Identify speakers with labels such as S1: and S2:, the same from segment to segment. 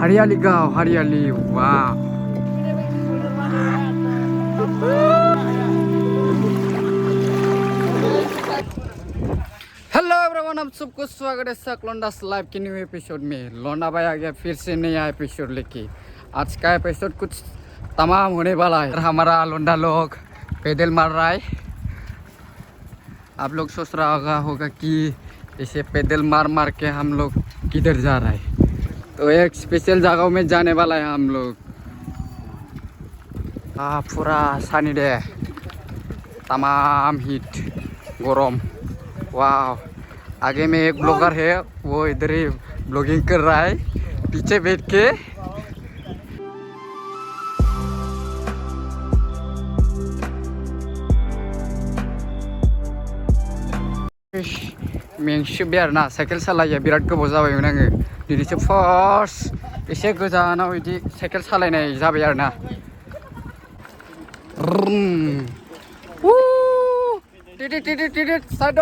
S1: हरियाली गाँव हरियाली वाह। हेलो एवरीवन, आप सबको स्वागत है सकलोंडास लाइव के न्यू एपिसोड में। लौंडा भाई आ गया फिर से नया एपिसोड लेके। आज का एपिसोड कुछ तमाम होने वाला है। हमारा लौंडा लोग पैदल मार रहा है। आप लोग सोच रहा होगा कि इसे पैदल मार मार के हम लोग किधर जा रहा है। तो एक स्पेशल जगह में जाने वाला है हम लोग। पूरा सनी डे, तमाम हीट गरम। वाह, आगे में एक ब्लॉगर है, वो इधर ही ब्लॉगिंग कर रहा है पीछे बैठ के। मेंसोबबाय आरोना, साइकेल सालायो बिराद गोबाव जाबायमोन आङो। दिनैसो फार्स्ट एसे गोजानाव बिदि साइकेल सालायनाय जाबाय आरोना।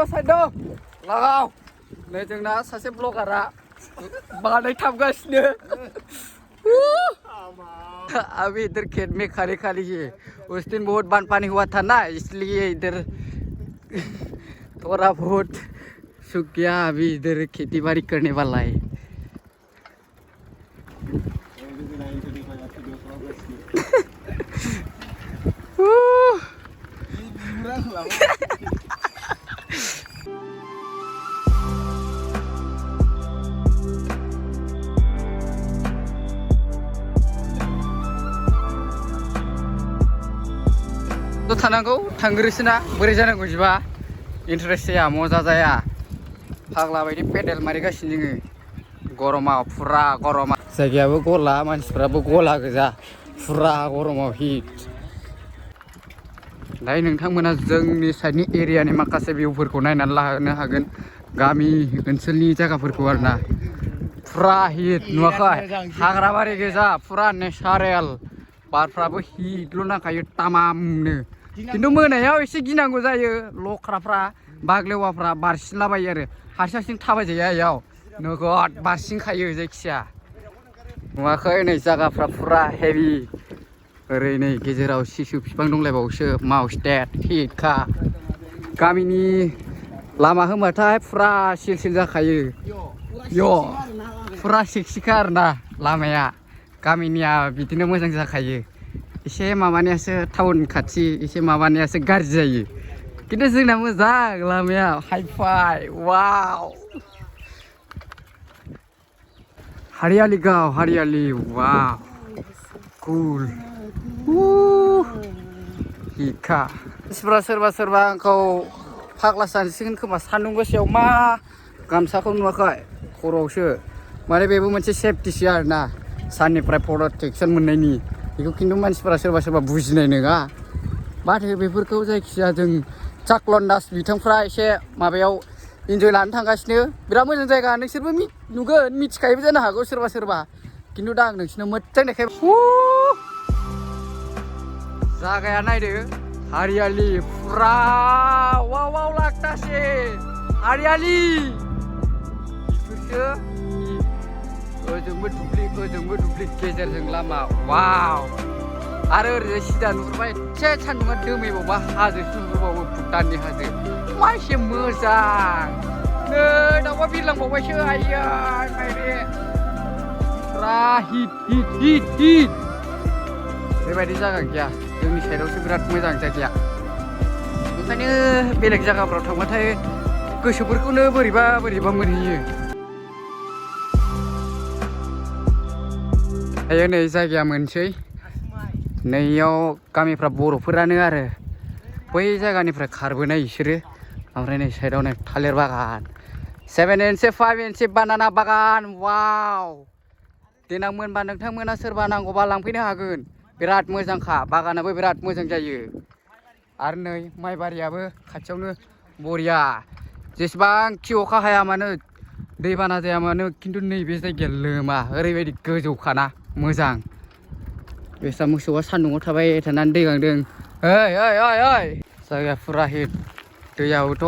S1: साइड लगाव नै जोंना सासे ब्लगारा बानायथाबगासिनो। अभी इधर खेत में खड़े खाली है। उस दिन बहुत बानपानी हुआ था ना, इसलिए इधर थोड़ा बहुत सूख गया। अभी इधर खेती बाड़ी करने वाला है। तो थानांगौ थांग्रोसोना बोरै जानांगौ जिबा इन्टारेस्ट जाया, मजा जाया। फाग्ला बायदि पेडेल मारिगासिनो जोङो गरमाव, फुरा गरमाव। जायगायाबो गला, मानसिफ्राबो गला गोजा, फुरा गरमाव हिट। दायो नोंथांमोना जोंनि साइडनि एरियानि माखासे भिउफोरखौ नायनानै लानो हागोन, गामि ओनसोलनि जायगाफोरखौ आरोना। फुरा हिट नुवाखै? हाग्राबारि गोजा, फुरा नेचारेल। बारफ्राबो हिटल' नांखायो तामामनो। खिन्थु मोनायाव एसे गिनांगौ जायो, लख्राफ्रा बाग्लेवाफ्रा बारसिनलाबायो आरो। हारसिं हारसिं थाबायजाया इयाव, नोगोद बारसिनखायो जायखिया। नुवाखै? नै जायगाफ्रा फुरा हेभि। ओरै नै गेजेराव सिसु बिफां दंलायबावोसो, माउसटेट हिटखा। गामिनि लामा होनबाथाय फुरा सिल सिल जाखायो। फुरा सिकसिखा आरोना लामाया। गामिनिया बिदिनो मोजां जाखायो। एसे माबानियासो टाउन खाथि, एसे माबानियासो गाज्रि जायो। खिन्थु जोंना मोजां लामाया, हाइफाइ। वाव, हरियाली गाँव हरियाली वाव, कुल हिटखा। सोरबा सोरबा आंखौ फाग्ला सानसिगोन खोमा, सान्दुं गोसायाव मा गामसाखौ नुवाखै खर'आवसो। माने बेबो मोनसे सेफटिसो आरोना, साननिफ्राय प्रटेकसन मोननायनि। बेखौ खिन्थु मानसिफोरा सोरबा बुजिनाय नङा माथो बेफोरखौ। जायखिजाया जों सकलोंडास बिथांफ्रा एसे माबायाव इन्जय लानो थांगासिनो। बिराद मोजां जायगा, नोंसोरबो नुगोन, मिथिखायोबो जानो हागौ सोरबा। खिन्थु दा आं नोंसिनो मोजां देखाय। जागाया नायदो, हरियाली फुरा। वाव वाव लागतासे हरियाली। बेफोरसो ओजोंबो दुब्लि गेजेरजों लामा। वाव, आरो ओरैजाय सिदा नुहुरबाय एसे सान्दुंआ दोमैबावबा हाजोसो नुहुरबावो, भुटाननि हाजो। मा एसे मोजां। नै दाउआ बिरलांबावबायसो, आइया माइरे। फुरा हिट। बेबायदि जायगा गैया जोंनि साइडआवसो, बिराद मोजां जायगाया। ओंखायनो बेलेग जायगाफ्राव थांबाथाय गोसोफोरखौनो बोरैबा मोनहैयो। दायो नै जायगाया मोनसै। नैयाव गामिफ्रा बर'फोरानो आरो, बै जायगानिफ्राय खारबोनाय बिसोरो। ओमफ्राय नै साइडआव नै थालिर बागान, 7 इन्सि 5 इन्सि बानाना बागान। वाव, देनां मोनबा नोंथांमोना सोरबा नांगौबा लांफैनो हागोन। बिराद मोजांखा, बागानाबो बिराद मोजां जायो। आरो नै माइबारियाबो खाथियावनो बरिया। जेसेबांखि अखा हाया मानो, दैबाना जाया मानो, खिन्थु नैबे जायगाया लोमा, ओरैबायदि गोजौखाना मोजां। बेसा मोसौआ सान्दुङाव थाबाय थानानै दै गांदों। ओइ जायगाया फुरा हिट। दैयाबोथ'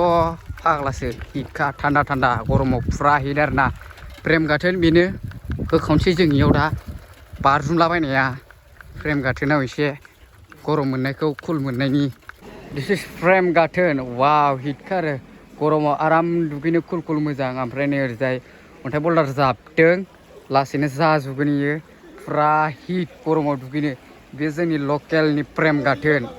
S1: फाग्लासो हिटखा, थान्दा गरमाव फुरा हिट आरोना। प्रेम गाथोन बेनो होखावनोसै जोंनियाव दा बारजुमलाबायनाया फ्रेम गाथोनाव एसे गरम मोननायखौ कुल मोननायनि दिस इज फ्रेम गाथोन वाव हिटखा आरो गरमाव आराम दुगैनो कुल कुल मोजां ओमफ्राय नै ओरैजाय अन्थाइ बल्दार जाबदों लासैनो जाजोबगोन इयो फुरा हिट गरमाव दुगैनो बे जोंनि लकेलनि फ्रेम गाथोन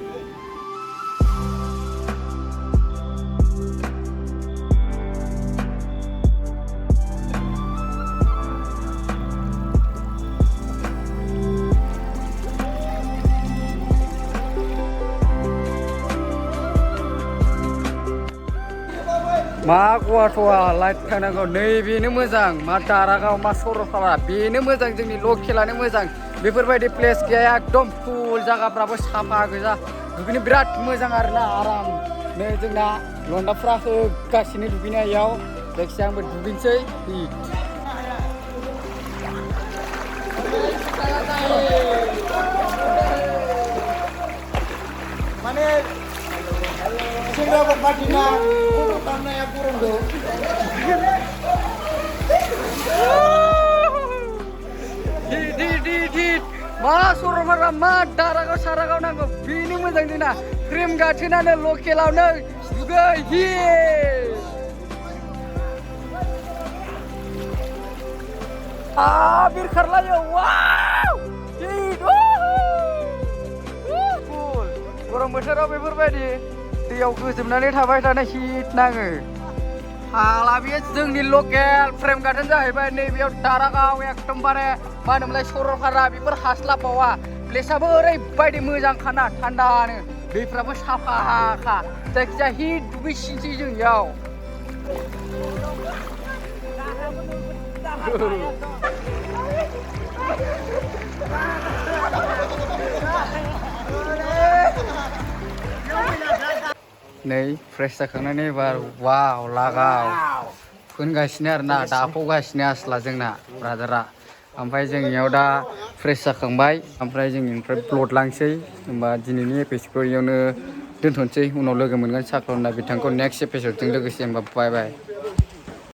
S1: मा गवाथ'आ लाइट थांनांगौ नैबेनो मोजां मा दारागाव मा सरलपारा बेनो मोजां जोंनि लकेलानो मोजां बेफोरबायदि प्लेस गैया एकदम कुल जायगाफ्राबो साफा गोजा दुगैनो बिराद मोजां आरोना आराम नै जोंना लन्डाफ्रा होगासिनो दुगैनायाव जायखिजाया आंबो दुगैनोसै
S2: माने सेंग्राफोर बादिना गथ' खालामनाया गरमखौ
S1: मा सरलपारा मा दारागाव सारागाव नांगौ बेनो मोजां जोंना फ्रेम गाथोनानो लकेलावनो दुगै बिरखारलायो वाव गरम बोथोराव बेफोरबायदि दैयाव गोजोमनानै थाबाय थानाय हिट नाङो हाला बेयो जोंनि लकेल फ्रेम गाथोन जाहैबाय नैबेयाव दारागाव एकदमबारे मा होनोमोनलाय सरलपारा बेफोर हास्लाबबावा प्लेसआबो ओरैबायदि मोजांखाना थान्दानो दैफ्राबो साफाखा जायखिजाया हिट दुगैसिनसै जोंनियाव नै फ्रेस जाखांनानै एबार वाव लागाव फोनगासिनो आरोना दाफावगासिनो आसला जोंना ब्रादारा ओमफ्राय जोंनियाव दा फ्रेस जाखांबाय ओमफ्राय जोंनिफ्राय ब्लड लांसै होमबा दिनैनि एपिसडखौ इयावनो दोनथ'नोसै उनाव लोगो मोनगोन साख्रना बिथांखौ नेक्स्ट एपिसडजों लोगोसे होमबा बाय बाय